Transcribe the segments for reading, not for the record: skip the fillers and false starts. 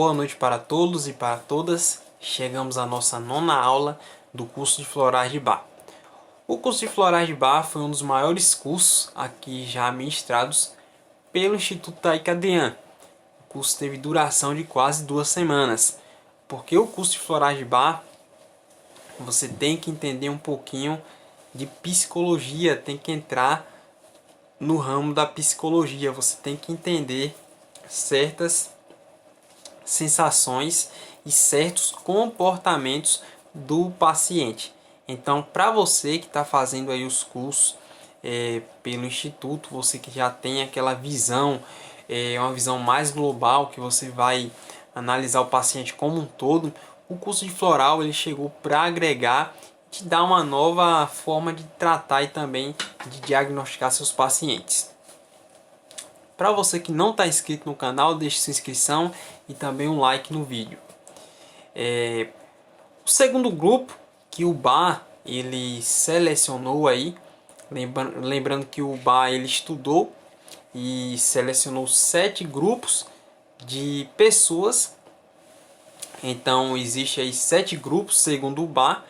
boa noite para todos e para todas. Chegamos à nossa nona aula do curso de Florais de Bach. O curso de Florais de Bach foi um dos maiores cursos aqui já ministrados pelo Instituto Taika Adrian. O curso teve duração de quase 2 semanas, porque o curso de Florais de Bach você tem que entender um pouquinho de psicologia, tem que entrar no ramo da psicologia, você tem que entender certas sensações e certos comportamentos do paciente. Então, para você que está fazendo aí os cursos pelo Instituto, você que já tem aquela visão, uma visão mais global, que você vai analisar o paciente como um todo, o curso de floral ele chegou para agregar, te dar uma nova forma de tratar e também de diagnosticar seus pacientes. Para você que não está inscrito no canal, deixe sua inscrição e também um like no vídeo. O segundo grupo que o Bach ele selecionou aí, lembrando que o Bach ele estudou e selecionou 7 grupos de pessoas. Então existe aí 7 grupos segundo o Bach,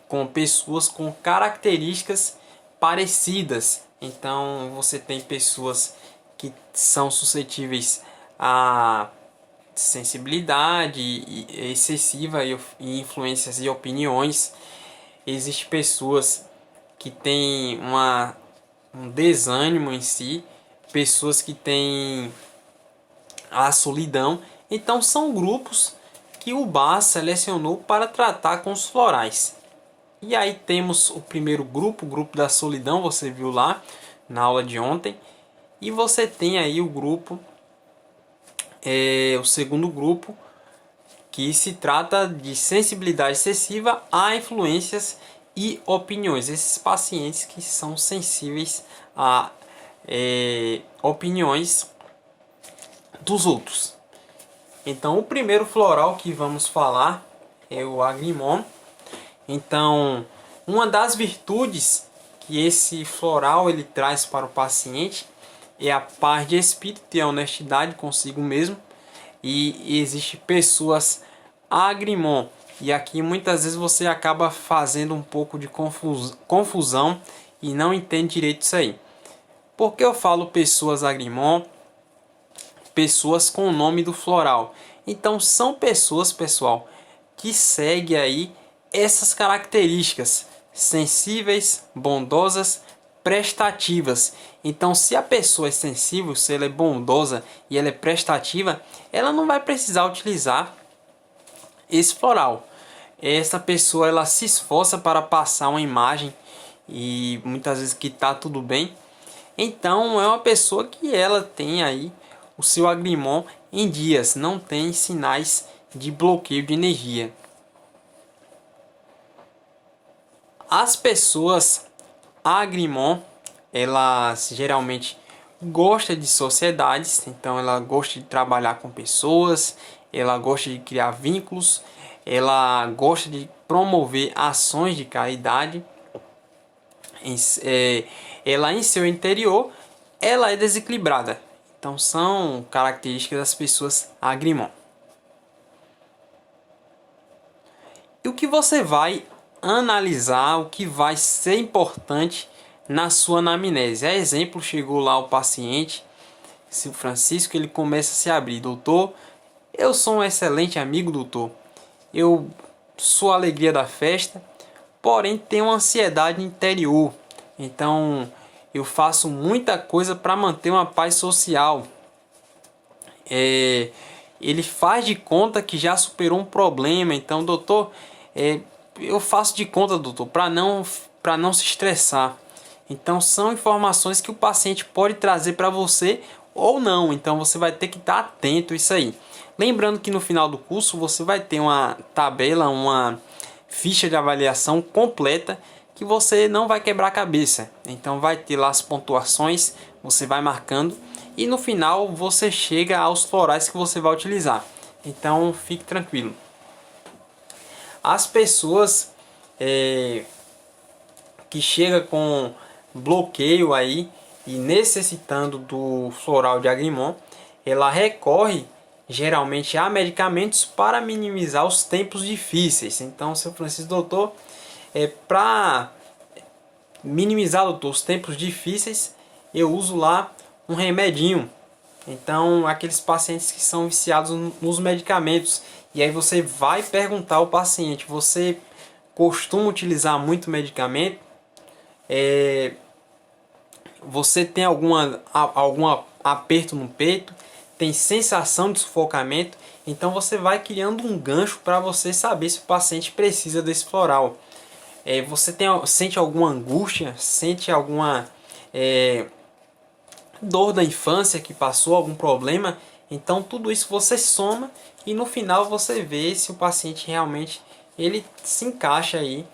com pessoas com características parecidas. Então você tem pessoas que são suscetíveis a sensibilidade excessiva e influências e opiniões. Existem pessoas que têm um desânimo em si, pessoas que têm a solidão. Então são grupos que o Bach selecionou para tratar com os florais. E aí temos o primeiro grupo, o grupo da solidão, você viu lá na aula de ontem. E você tem aí o grupo, o segundo grupo, que se trata de sensibilidade excessiva a influências e opiniões. Esses pacientes que são sensíveis a opiniões dos outros. Então o primeiro floral que vamos falar é o Agrimon. Então uma das virtudes que esse floral ele traz para o paciente é a paz de espírito e a honestidade consigo mesmo. E existe pessoas Agrimon, e aqui muitas vezes você acaba fazendo um pouco de confusão e não entende direito isso aí. Por que eu falo pessoas Agrimon? Pessoas com o nome do floral. Então são pessoas, pessoal, que seguem aí essas características: sensíveis, bondosas, prestativas. Então se a pessoa é sensível, se ela é bondosa e ela é prestativa, ela não vai precisar utilizar esse floral. Essa pessoa ela se esforça para passar uma imagem e muitas vezes que está tudo bem. Então é uma pessoa que ela tem aí o seu Agrimon em dias, não tem sinais de bloqueio de energia. As pessoas Agrimon, elas geralmente gostam de sociedades, então ela gosta de trabalhar com pessoas, ela gosta de criar vínculos, ela gosta de promover ações de caridade. Ela em seu interior, ela é desequilibrada. Então são características das pessoas Agrimon. E o que você vai analisar, o que vai ser importante na sua anamnese? A exemplo, chegou lá o paciente, o Francisco, ele começa a se abrir: doutor, eu sou um excelente amigo, doutor. Eu sou a alegria da festa, porém tenho uma ansiedade interior. Então eu faço muita coisa para manter uma paz social. Ele faz de conta que já superou um problema. Então, doutor, eu faço de conta, doutor, para não se estressar. Então são informações que o paciente pode trazer para você ou não. Então você vai ter que estar atento a isso aí. Lembrando que no final do curso você vai ter uma tabela, uma ficha de avaliação completa, que você não vai quebrar a cabeça. Então vai ter lá as pontuações, você vai marcando e no final você chega aos florais que você vai utilizar. Então fique tranquilo. As pessoas que chegam com bloqueio aí e necessitando do floral de Agrimon, ela recorre geralmente há medicamentos para minimizar os tempos difíceis. Então, seu Francisco, doutor, para minimizar, doutor, os tempos difíceis, eu uso lá um remedinho. Então, aqueles pacientes que são viciados nos medicamentos. E aí você vai perguntar ao paciente: você costuma utilizar muito medicamento? Você tem algum aperto no peito? Tem sensação de sufocamento? Então você vai criando um gancho para você saber se o paciente precisa desse floral. Você sente alguma angústia? Sente alguma dor da infância que passou, algum problema? Então tudo isso você soma e no final você vê se o paciente realmente ele se encaixa aí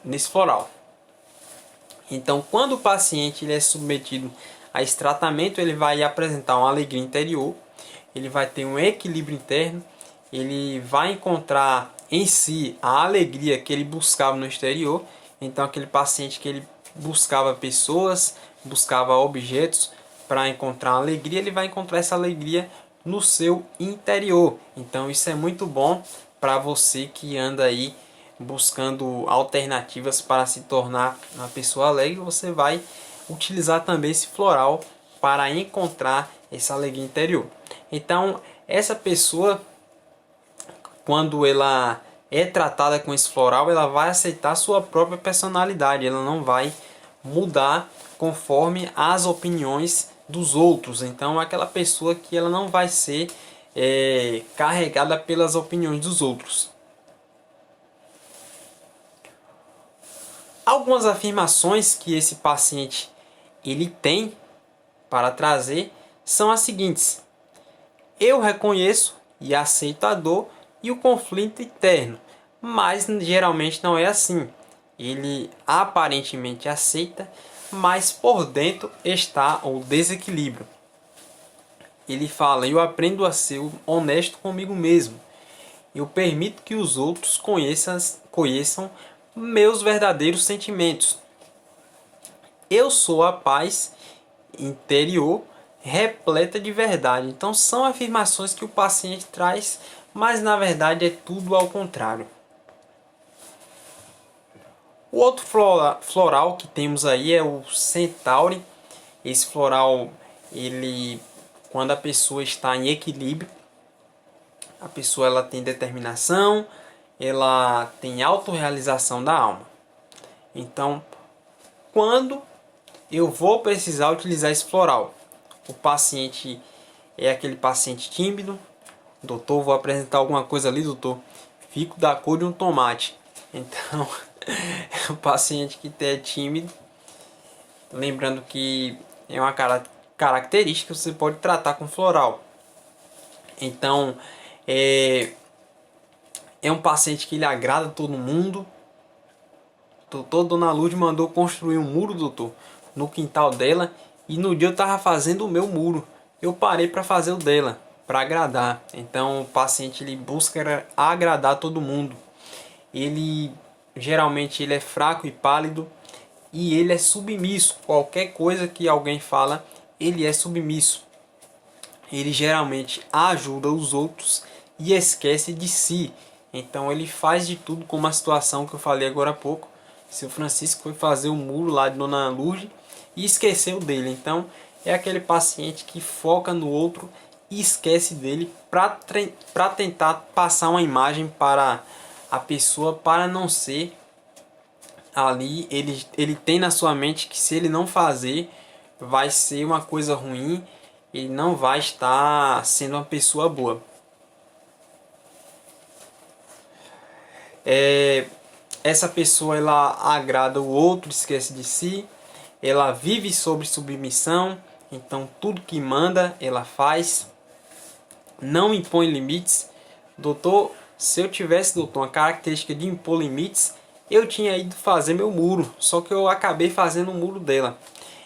nesse floral. Então, quando o paciente ele é submetido a esse tratamento, ele vai apresentar uma alegria interior, ele vai ter um equilíbrio interno, ele vai encontrar em si a alegria que ele buscava no exterior. Então, aquele paciente que ele buscava pessoas, buscava objetos para encontrar alegria, ele vai encontrar essa alegria no seu interior. Então, isso é muito bom para você que anda aí buscando alternativas para se tornar uma pessoa alegre. Você vai utilizar também esse floral para encontrar essa alegria interior. Então, essa pessoa, quando ela é tratada com esse floral, ela vai aceitar sua própria personalidade, ela não vai mudar conforme as opiniões dos outros. Então, aquela pessoa que ela não vai ser carregada pelas opiniões dos outros. Algumas afirmações que esse paciente ele tem para trazer são as seguintes: eu reconheço e aceito a dor e o conflito interno, mas geralmente não é assim. Ele aparentemente aceita, mas por dentro está o desequilíbrio. Ele fala: eu aprendo a ser honesto comigo mesmo. Eu permito que os outros conheçam meus verdadeiros sentimentos. Eu sou a paz interior repleta de verdade. Então são afirmações que o paciente traz, mas na verdade é tudo ao contrário. O outro floral que temos aí é o Centauri. Esse floral, ele, quando a pessoa está em equilíbrio, a pessoa ela tem determinação, ela tem autorrealização da alma. Então, quando eu vou precisar utilizar esse floral, o paciente é aquele paciente tímido: doutor, vou apresentar alguma coisa ali, doutor, fico da cor de um tomate. Então, o paciente que é tímido, lembrando que é uma característica que você pode tratar com floral. Então, é um paciente que ele agrada todo mundo. Doutor, Dona Lourdes mandou construir um muro, doutor, no quintal dela, e no dia eu estava fazendo o meu muro. Eu parei para fazer o dela, para agradar. Então o paciente ele busca agradar todo mundo. Ele geralmente ele é fraco e pálido e ele é submisso. Qualquer coisa que alguém fala, ele é submisso. Ele geralmente ajuda os outros e esquece de si. Então ele faz de tudo, como a situação que eu falei agora há pouco. Seu Francisco foi fazer o muro lá de Dona Lourdes e esqueceu dele. Então é aquele paciente que foca no outro e esquece dele para tentar passar uma imagem para a pessoa, para não ser ali. Ele tem na sua mente que se ele não fazer vai ser uma coisa ruim, ele não vai estar sendo uma pessoa boa. Essa pessoa ela agrada o outro, esquece de si, ela vive sobre submissão, então tudo que manda ela faz, não impõe limites. Doutor, se eu tivesse, doutor, uma característica de impor limites, eu tinha ido fazer meu muro, só que eu acabei fazendo o muro dela.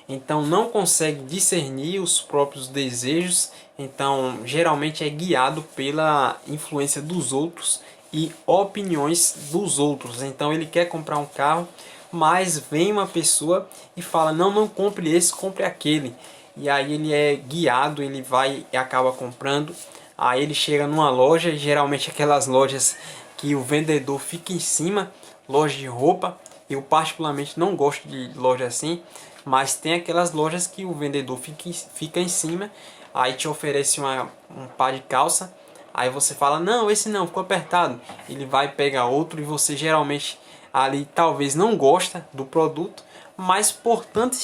Então não consegue discernir os próprios desejos, então geralmente é guiado pela influência dos outros e opiniões dos outros. Então ele quer comprar um carro, mas vem uma pessoa e fala: não compre esse, compre aquele. e aí ele é guiado, ele vai e acaba comprando. Aí ele chega numa loja, geralmente aquelas lojas que o vendedor fica em cima, loja de roupa. Eu particularmente não gosto de loja assim, mas tem aquelas lojas que o vendedor fica em cima, aí te oferece um par de calça, aí você fala, não, esse não, ficou apertado. Ele vai pegar outro e você geralmente ali talvez não gosta do produto, mas por tanta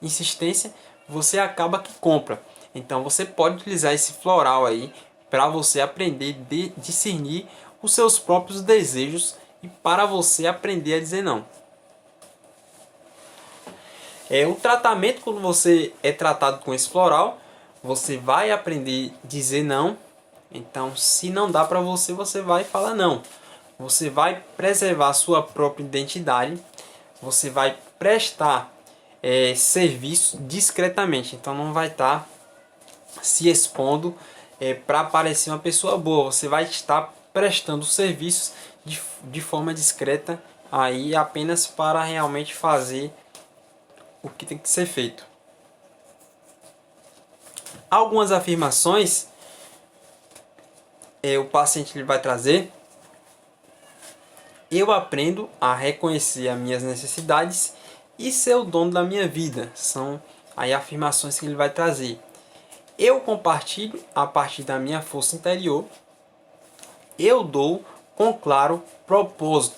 insistência você acaba que compra. Então você pode utilizar esse floral aí para você aprender a discernir os seus próprios desejos e para você aprender a dizer não. O tratamento, quando você é tratado com esse floral, você vai aprender a dizer não. Então, se não dá para você, você vai falar não. Você vai preservar a sua própria identidade. Você vai prestar serviço discretamente. Então, não vai estar se expondo para parecer uma pessoa boa. Você vai estar prestando serviços de forma discreta, aí apenas para realmente fazer o que tem que ser feito. Algumas afirmações o paciente ele vai trazer. Eu aprendo a reconhecer as minhas necessidades e ser o dono da minha vida. São aí afirmações que ele vai trazer. Eu compartilho a partir da minha força interior. Eu dou com claro propósito.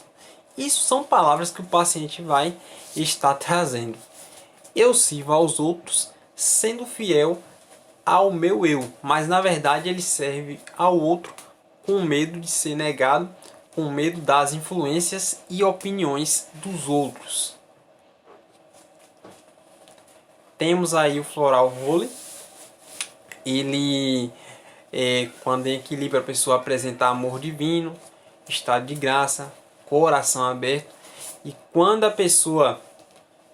Isso são palavras que o paciente vai estar trazendo. Eu sirvo aos outros sendo fiel ao meu eu, mas na verdade ele serve ao outro com medo de ser negado, com medo das influências e opiniões dos outros. Temos aí o floral Holy. Ele, quando em equilíbrio, a pessoa apresenta amor divino, estado de graça, coração aberto. E quando a pessoa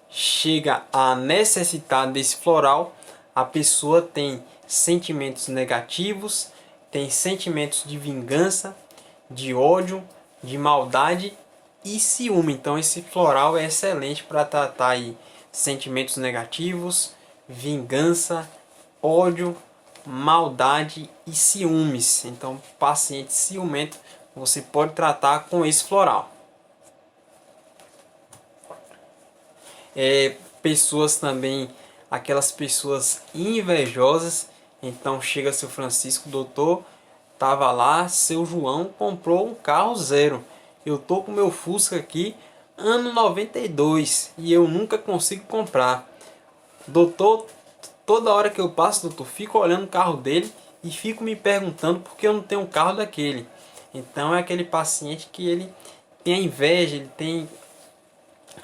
chega a necessitar desse floral, a pessoa tem sentimentos negativos, tem sentimentos de vingança, de ódio, de maldade e ciúme. Então esse floral é excelente para tratar aí sentimentos negativos, vingança, ódio, maldade e ciúmes. Então paciente ciumento você pode tratar com esse floral. Pessoas também, aquelas pessoas invejosas. Então chega seu Francisco, doutor, tava lá, seu João comprou um carro zero. Eu tô com meu Fusca aqui, ano 92, e eu nunca consigo comprar. Doutor, toda hora que eu passo, doutor, fico olhando o carro dele e fico me perguntando por que eu não tenho um carro daquele. Então é aquele paciente que ele tem a inveja,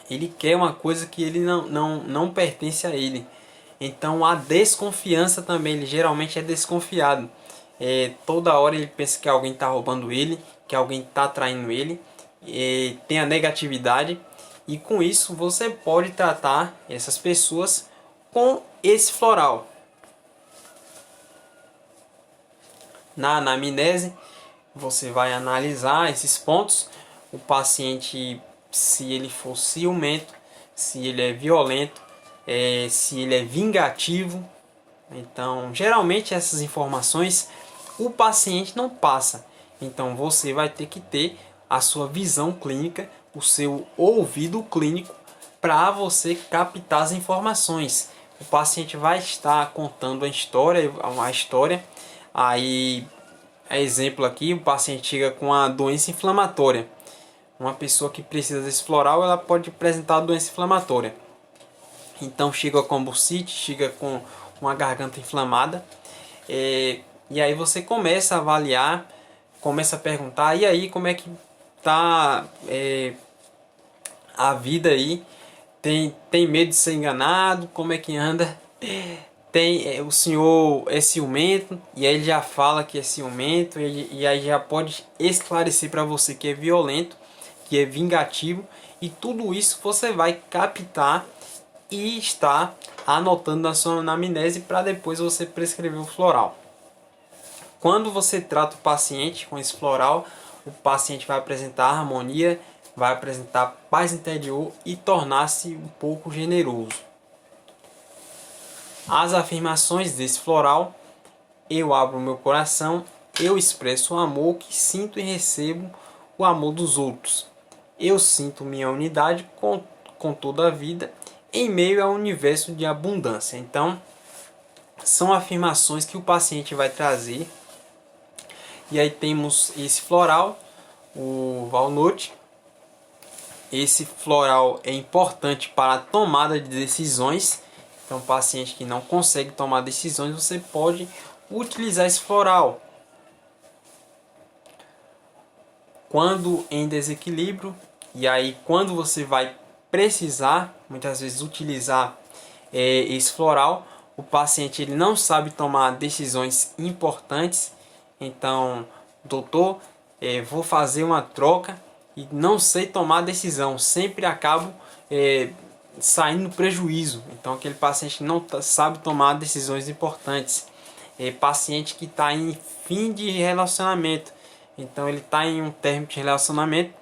ele quer uma coisa que ele não pertence a ele. Então a desconfiança também, ele geralmente é desconfiado. Toda hora ele pensa que alguém está roubando ele, que alguém está traindo ele. Tem a negatividade. E com isso você pode tratar essas pessoas com esse floral. Na anamnese você vai analisar esses pontos. O paciente, se ele for ciumento, se ele é violento, se ele é vingativo. Então, geralmente essas informações o paciente não passa. Então, você vai ter que ter a sua visão clínica, o seu ouvido clínico para você captar as informações. O paciente vai estar contando uma história. Aí, exemplo aqui, o paciente chega com a doença inflamatória. Uma pessoa que precisa desse floral, ela pode apresentar doença inflamatória. Então chega com bursite, chega com uma garganta inflamada. E aí você começa a avaliar, começa a perguntar, e aí como é que tá a vida aí? Tem medo de ser enganado? Como é que anda? O senhor é ciumento? E aí ele já fala que é ciumento, e aí já pode esclarecer para você que é violento, que é vingativo, e tudo isso você vai captar e está anotando na sua anamnese para depois você prescrever o floral. Quando você trata o paciente com esse floral, o paciente vai apresentar harmonia, vai apresentar paz interior e tornar-se um pouco generoso. As afirmações desse floral: eu abro meu coração, eu expresso o amor que sinto e recebo o amor dos outros. Eu sinto minha unidade com toda a vida em meio ao universo de abundância. Então, são afirmações que o paciente vai trazer. E aí temos esse floral, o Walnut. Esse floral é importante para a tomada de decisões. Então, paciente que não consegue tomar decisões, você pode utilizar esse floral. Quando em desequilíbrio, e aí quando você vai precisar, muitas vezes, utilizar esse floral, o paciente ele não sabe tomar decisões importantes. Então, doutor, vou fazer uma troca e não sei tomar decisão, sempre acabo saindo prejuízo. Então, aquele paciente não sabe tomar decisões importantes. Paciente que está em fim de relacionamento, então ele está em um término de relacionamento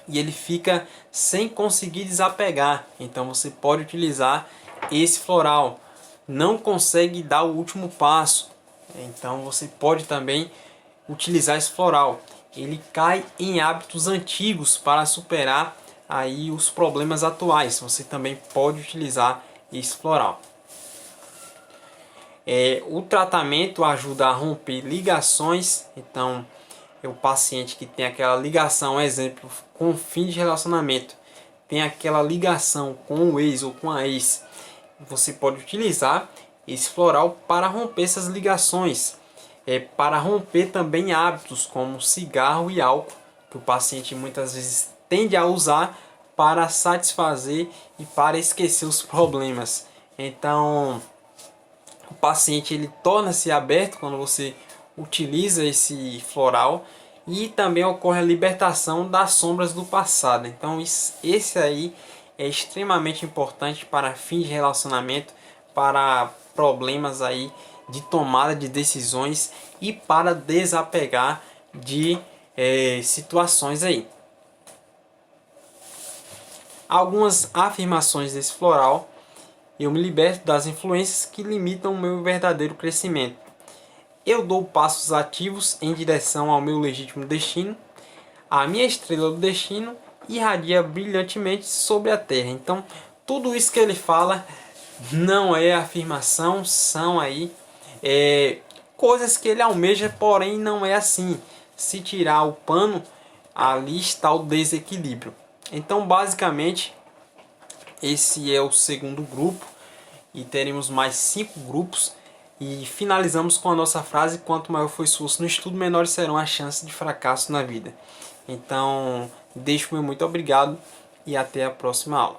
e ele fica sem conseguir desapegar. Então você pode utilizar esse floral. Não consegue dar o último passo, então você pode também utilizar esse floral. Ele cai em hábitos antigos para superar aí os problemas atuais. Você também pode utilizar esse floral. O tratamento ajuda a romper ligações. Então, o paciente que tem aquela ligação, exemplo, com o fim de relacionamento, tem aquela ligação com o ex ou com a ex, você pode utilizar esse floral para romper essas ligações. Para romper também hábitos como cigarro e álcool, que o paciente muitas vezes tende a usar para satisfazer e para esquecer os problemas. Então, o paciente ele torna-se aberto quando você utiliza esse floral, e também ocorre a libertação das sombras do passado. Então esse aí é extremamente importante para fins de relacionamento, para problemas aí de tomada de decisões e para desapegar de situações aí. Algumas afirmações desse floral: eu me liberto das influências que limitam o meu verdadeiro crescimento. Eu dou passos ativos em direção ao meu legítimo destino. A minha estrela do destino irradia brilhantemente sobre a terra. Então, tudo isso que ele fala não é afirmação, são aí coisas que ele almeja, porém não é assim. Se tirar o pano, ali está o desequilíbrio. Então, basicamente, esse é o segundo grupo e teremos mais 5 grupos. E finalizamos com a nossa frase: quanto maior for o esforço no estudo, menores serão as chances de fracasso na vida. Então, deixo o meu muito obrigado e até a próxima aula.